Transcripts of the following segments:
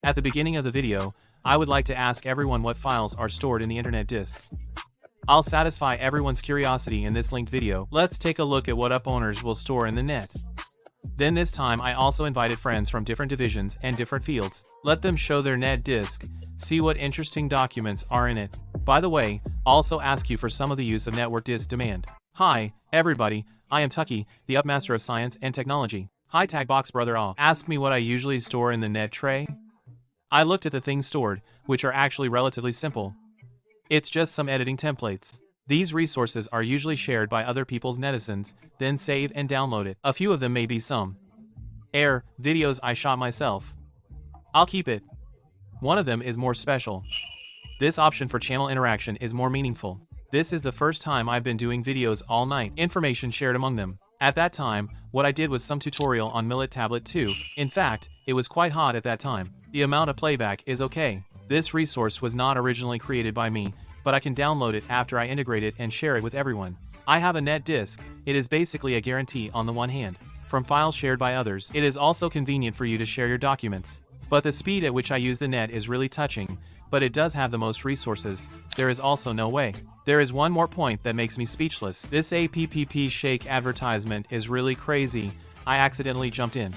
At the beginning of the video, I would like to ask everyone what files are stored in the internet disk. I'll satisfy everyone's curiosity in this linked video. Let's take a look at what up owners will store in the net. Then this time I also invited friends from different divisions and different fields. Let them show their net disk, see what interesting documents are in it. By the way, also ask you for some of the use of network disk demand. Hi, everybody, I am Tucky, the Upmaster of Science and Technology. Hi Tag Box Brother All. Ask me what I usually store in the net tray. I looked at the things stored, which are actually relatively simple. It's just some editing templates. These resources are usually shared by other people's netizens, then save and download it. A few of them may be some videos I shot myself. I'll keep it. One of them is more special. This option for channel interaction is more meaningful. This is the first time I've been doing videos all night. Information shared among them. At that time, what I did was some tutorial on Millet Tablet 2. In fact, it was quite hot at that time. The amount of playback is okay. This resource was not originally created by me, but I can download it after I integrate it and share it with everyone. I have a net disk. It is basically a guarantee on the one hand. From files shared by others, it is also convenient for you to share your documents. But the speed at which I use the net is really touching, but it does have the most resources. There is also no way. There is one more point that makes me speechless. This APPP shake advertisement is really crazy. I accidentally jumped in.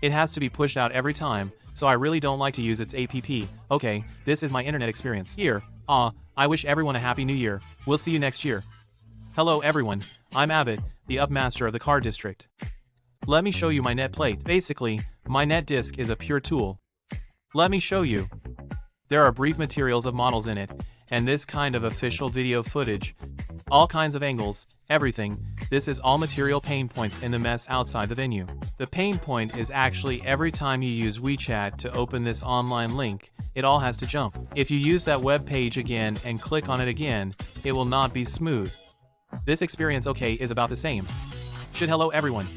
It has to be pushed out every time, so I really don't like to use its APP. Okay, this is my internet experience. Here, I wish everyone a happy new year. We'll see you next year. Hello everyone, I'm Abbott, the Upmaster of the Car District. Let me show you my net plate. Basically, my net disk is a pure tool. Let me show you. There are brief materials of models in it, and this kind of official video footage. All kinds of angles, everything. This is all material pain points in the mess outside the venue. The pain point is actually every time you use WeChat to open this online link, it all has to jump. If you use that web page again and click on it again, it will not be smooth. This experience is about the same. Hello everyone.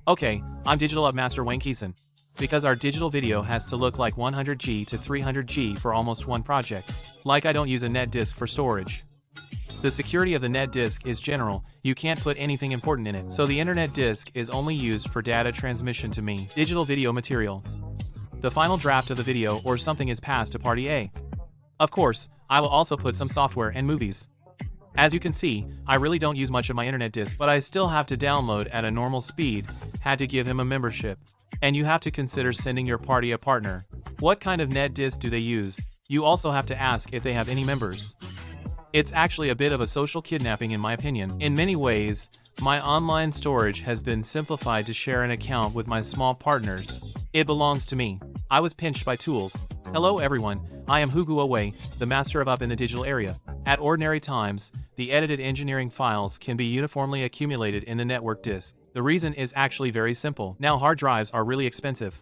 Okay, I'm Digital Upmaster Wangkesen. Because our digital video has to look like 100G to 300G for almost one project. Like I don't use a net disk for storage. The security of the net disk is general, you can't put anything important in it. So the internet disk is only used for data transmission to me. Digital video material. The final draft of the video or something is passed to party A. Of course, I will also put some software and movies. As you can see, I really don't use much of my internet disk, but I still have to download at a normal speed, had to give him a membership. And you have to consider sending your party a partner. What kind of net disk do they use? You also have to ask if they have any members. It's actually a bit of a social kidnapping in my opinion. In many ways, my online storage has been simplified to share an account with my small partners. It belongs to me. I was pinched by tools. Hello everyone, I am Guowei, the master of up in the digital area. At ordinary times, the edited engineering files can be uniformly accumulated in the network disk. The reason is actually very simple. Now hard drives are really expensive.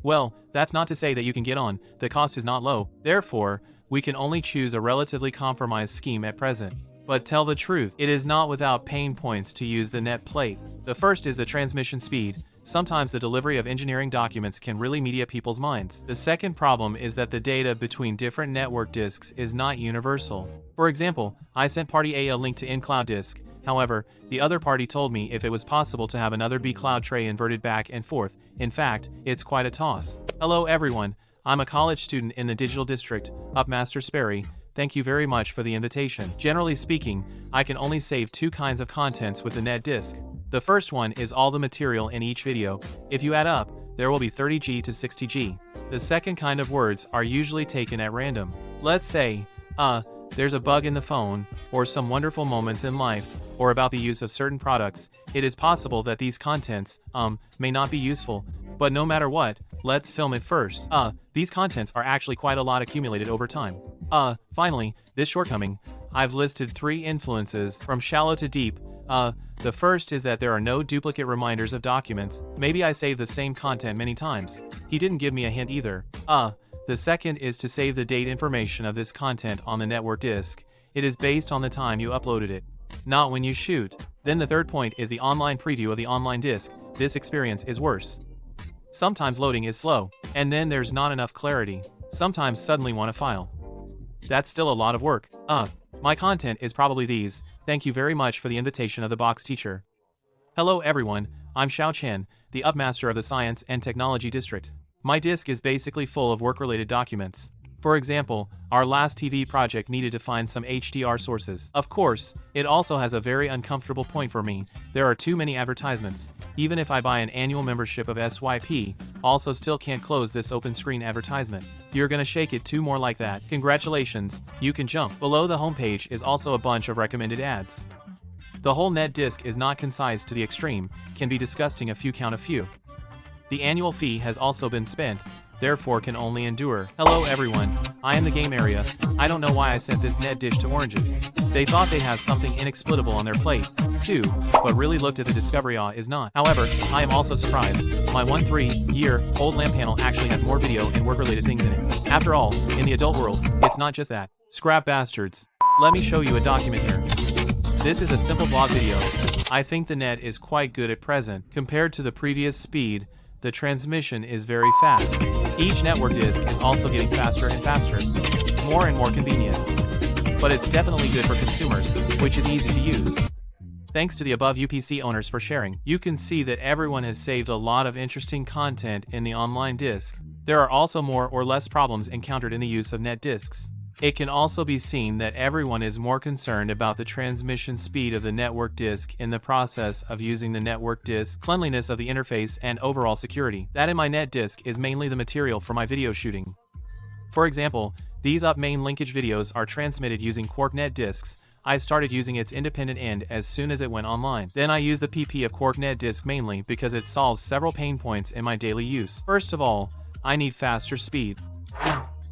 Well, that's not to say that you can get on, the cost is not low, therefore, we can only choose a relatively compromised scheme at present. But tell the truth, it is not without pain points to use the net plate. The first is the transmission speed. Sometimes the delivery of engineering documents can really media people's minds. The second problem is that the data between different network disks is not universal. For example, I sent party A a link to in-cloud disk. However, the other party told me if it was possible to have another B-cloud tray inverted back and forth. In fact, it's quite a toss. Hello everyone, I'm a college student in the digital district, Upmaster Sparry. Thank you very much for the invitation. Generally speaking, I can only save two kinds of contents with the net disk. The first one is all the material in each video. If you add up, there will be 30G to 60G. The second kind of words are usually taken at random. Let's say, there's a bug in the phone, or some wonderful moments in life, or about the use of certain products. It is possible that these contents, may not be useful, but no matter what, let's film it first. These contents are actually quite a lot accumulated over time. Finally, this shortcoming, I've listed 3 influences from shallow to deep. The first is that there are no duplicate reminders of documents. Maybe I save the same content many times. He didn't give me a hint either. The second is to save the date information of this content on the network disk. It is based on the time you uploaded it, not when you shoot. Then the third point is the online preview of the online disk. This experience is worse. Sometimes loading is slow, and then there's not enough clarity. Sometimes suddenly want a file. That's still a lot of work. My content is probably these. Thank you very much for the invitation of the box teacher. Hello everyone, I'm Xiaochen, the Upmaster of the Science and Technology District. My disk is basically full of work-related documents. For example, our last TV project needed to find some HDR sources. Of course, it also has a very uncomfortable point for me. There are too many advertisements. Even if I buy an annual membership of SYP, also still can't close this open screen advertisement. You're gonna shake it two more like that. Congratulations, you can jump. Below the homepage is also a bunch of recommended ads. The whole net disk is not concise to the extreme, can be disgusting if you count a few. The annual fee has also been spent, therefore can only endure. Hello everyone, I am the game area. I don't know why I sent this net dish to oranges. They thought they have something inexplicable on their plate, too, but really looked at the discovery is not. However, I am also surprised. My 13-year-old lamp panel actually has more video and work-related things in it. After all, in the adult world, it's not just that. Scrap bastards. Let me show you a document here. This is a simple blog video. I think the net is quite good at present. Compared to the previous speed, the transmission is very fast. Each network disk is also getting faster and faster, more and more convenient. But it's definitely good for consumers, which is easy to use. Thanks to the above UPC owners for sharing. You can see that everyone has saved a lot of interesting content in the online disk. There are also more or less problems encountered in the use of net disks. It can also be seen that everyone is more concerned about the transmission speed of the network disk in the process of using the network disk, cleanliness of the interface, and overall security. That in my net disk is mainly the material for my video shooting. For example, these up main linkage videos are transmitted using Quark net disks. I started using its independent end as soon as it went online. Then I use the PP of Quark net disk mainly because it solves several pain points in my daily use. First of all, I need faster speed.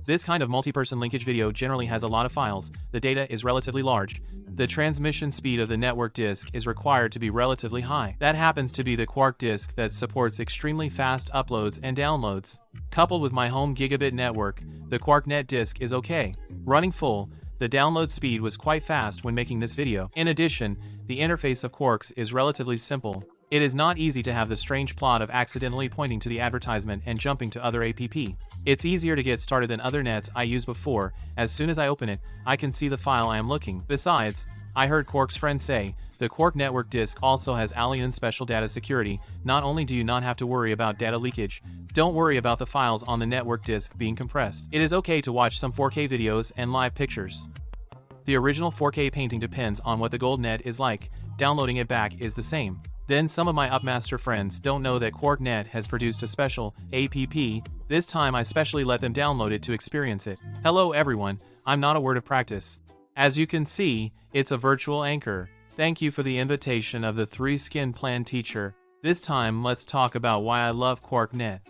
This kind of multi-person linkage video generally has a lot of files, the data is relatively large. The transmission speed of the network disk is required to be relatively high. That happens to be the Quark disk that supports extremely fast uploads and downloads. Coupled with my home gigabit network, the Quark net disk is okay. Running full, the download speed was quite fast when making this video. In addition, the interface of Quarks is relatively simple. It is not easy to have the strange plot of accidentally pointing to the advertisement and jumping to other app. It's easier to get started than other nets I used before. As soon as I open it, I can see the file I am looking. Besides, I heard Quark's friend say, the Quark network disk also has Ali and special data security. Not only do you not have to worry about data leakage, don't worry about the files on the network disk being compressed. It is okay to watch some 4K videos and live pictures. The original 4K painting depends on what the gold net is like. Downloading it back is the same. Then some of my Upmaster friends don't know that QuarkNet has produced a special app. This time I specially let them download it to experience it. Hello everyone, I'm not a word of practice. As you can see, it's a virtual anchor. Thank you for the invitation of the 3-skin plan teacher. This time let's talk about why I love QuarkNet.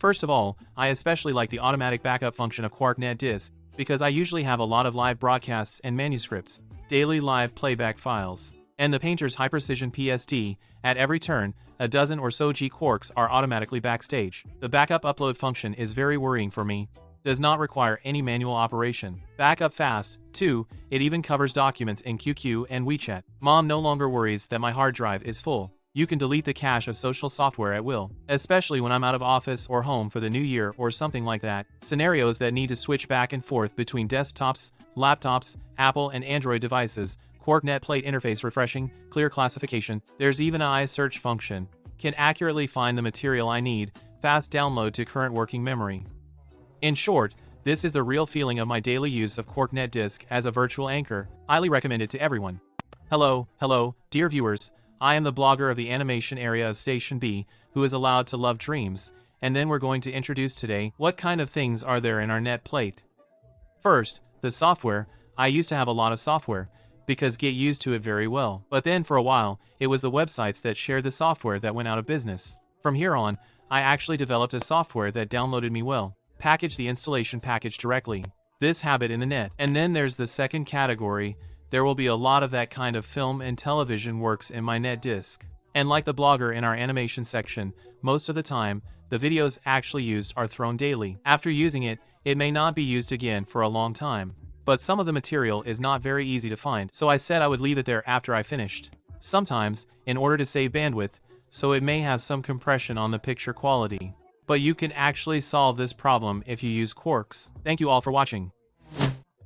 First of all, I especially like the automatic backup function of QuarkNet disk, because I usually have a lot of live broadcasts and manuscripts, daily live playback files, and the painter's high-precision PSD. At every turn, a dozen or so G Quarks are automatically backstage. The backup upload function is very worrying for me. Does not require any manual operation. Backup fast, too. It even covers documents in QQ and WeChat. Mom no longer worries that my hard drive is full. You can delete the cache of social software at will, especially when I'm out of office or home for the new year or something like that. Scenarios that need to switch back and forth between desktops, laptops, Apple and Android devices. QuarkNet plate interface refreshing, clear classification. There's even an iSearch function. Can accurately find the material I need, fast download to current working memory. In short, this is the real feeling of my daily use of QuarkNet disk as a virtual anchor. Highly recommended to everyone. Hello, dear viewers. I am the blogger of the animation area of Station B, who is allowed to love dreams, and then we're going to introduce today what kind of things are there in our net plate. First, the software. I used to have a lot of software, because get used to it very well. But then for a while, it was the websites that shared the software that went out of business. From here on, I actually developed a software that downloaded me well, packaged the installation package directly. This habit in the net. And then there's the second category. There will be a lot of that kind of film and television works in my net disk. And like the blogger in our animation section, most of the time, the videos actually used are thrown daily. After using it, it may not be used again for a long time. But some of the material is not very easy to find, so I said I would leave it there after I finished. Sometimes, in order to save bandwidth, so it may have some compression on the picture quality. But you can actually solve this problem if you use Quarks. Thank you all for watching.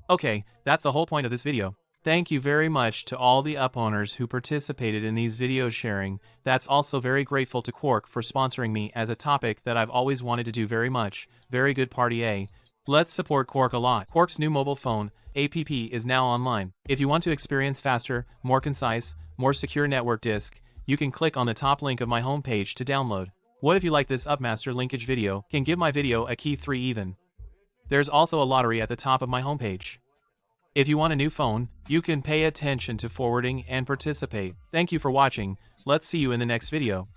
Okay, that's the whole point of this video. Thank you very much to all the up owners who participated in these video sharing. That's also very grateful to Quark for sponsoring me as a topic that I've always wanted to do very much. Very good party, eh? Let's support Quark a lot. Quark's new mobile phone app is now online. If you want to experience faster, more concise, more secure network disk, you can click on the top link of my homepage to download. What if you like this Upmaster linkage video? Can give my video a key 3 even. There's also a lottery at the top of my homepage. If you want a new phone, you can pay attention to forwarding and participate. Thank you for watching. Let's see you in the next video.